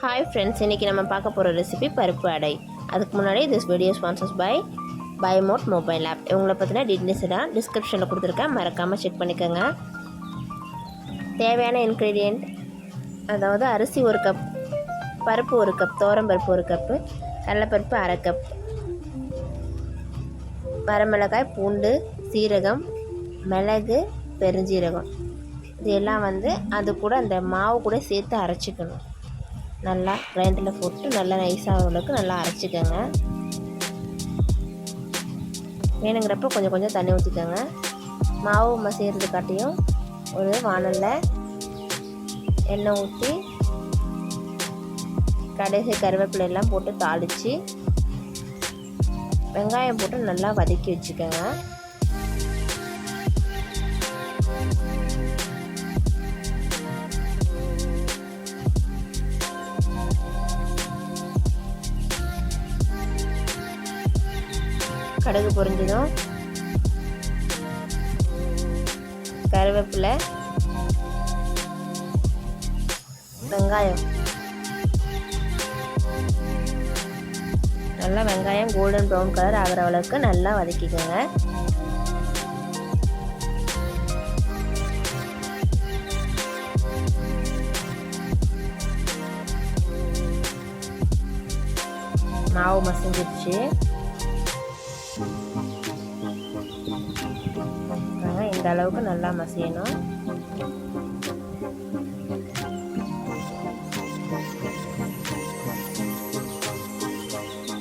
Hi friends, இன்றைக்கி நம்ம பார்க்க போகிற ரெசிபி பருப்பு அடை. அதுக்கு முன்னாடி திஸ் வீடியோ ஸ்பான்சர்ஸ் பை பைமோட் மொபைல் ஆப். இவங்களை பற்றின டீட்டெயில்ஸ் தான் டிஸ்கிரிப்ஷனில் கொடுத்துருக்கேன், மறக்காமல் செக் பண்ணிக்கோங்க. தேவையான இன்க்ரீடியண்ட், அதாவது அரிசி 1 கப், பருப்பு 1 கப், பருப்பு 1 கப்பு, கடலைப்பருப்பு 1/2 கப், வரமிளகாய், பூண்டு, சீரகம், மிளகு, பெருஞ்சீரகம், இது எல்லாம் அது கூட அந்த மாவு கூட சேர்த்து அரைச்சிக்கணும். நல்லா கிரைண்டரில் போட்டு நல்லா நைஸாக அளவுக்கு நல்லா அரைச்சிக்கோங்க. வேணுங்கிறப்ப கொஞ்சம் கொஞ்சம் தண்ணி ஊற்றிக்கோங்க. மாவு மசிகிறதுக்காட்டியும் ஒரு வானலில் எண்ணெய் ஊற்றி கடைசி கருவேப்பிலை எல்லாம் போட்டு தாளித்து வெங்காயம் போட்டு நல்லா வதக்கி வச்சுக்கோங்க. கடுகு பொரிஞ்சதும் கருவேப்பிலை, வெங்காயம், நல்லா வெங்காயம் கோல்டன் ப்ரௌன் கலர் ஆகிற அளவுக்கு நல்லா வதக்கிக்கோங்க. மாவு மசிஞ்சிருச்சு. இந்த அளவுக்கு நல்லா மசியணும்.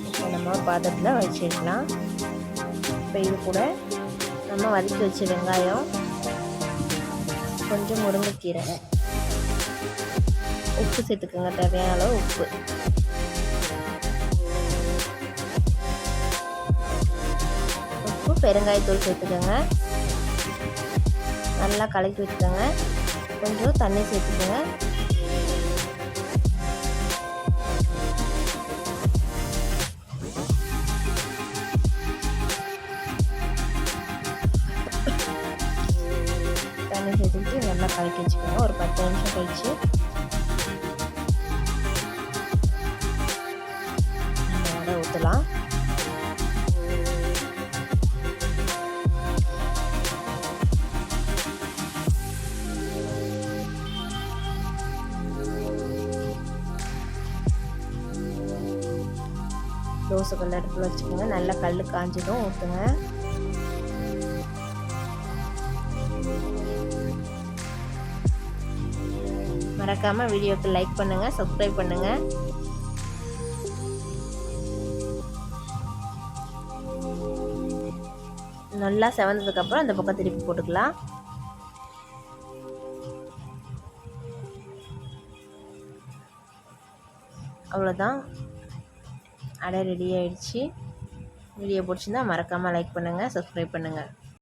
இப்போ நம்ம ஒரு பாத்திரத்தில் வச்சிடலாம். இப்போ இது கூட நம்ம வதக்கி வச்ச வெங்காயம், கொஞ்சம் முருங்கைக்கீரை, உப்பு சேர்த்துக்கோங்க, தேவையான அளவு உப்பு. உப்பு, பெருங்காயத்தூள் சேர்த்துக்கோங்க. நல்லா கலக்கி வச்சுக்கோங்க. கொஞ்சம் தண்ணி சேர்த்துக்கோங்க. தண்ணி சேர்த்துக்கிட்டு நல்லா கலக்கி வச்சுக்கோங்க. ஒரு 10 நிமிஷம் கழிச்சு வடை ஊற்றலாம். தோசை கல் அடுப்பில் வச்சுக்கோங்க. நல்லா கல் காஞ்சதும் ஊற்றுங்க. மறக்காமல் வீடியோக்கு லைக் பண்ணுங்கள், சப்ஸ்கிரைப் பண்ணுங்கள். நல்லா செவந்ததுக்கப்புறம் அந்த பக்கம் திருப்பி போட்டுக்கலாம். அவ்வளோதான், அடை ரெடி ஆயிடுச்சு. வீடியோ பிடிச்சிருந்தா மறக்காமல் லைக் பண்ணுங்கள், சப்ஸ்கிரைப் பண்ணுங்கள்.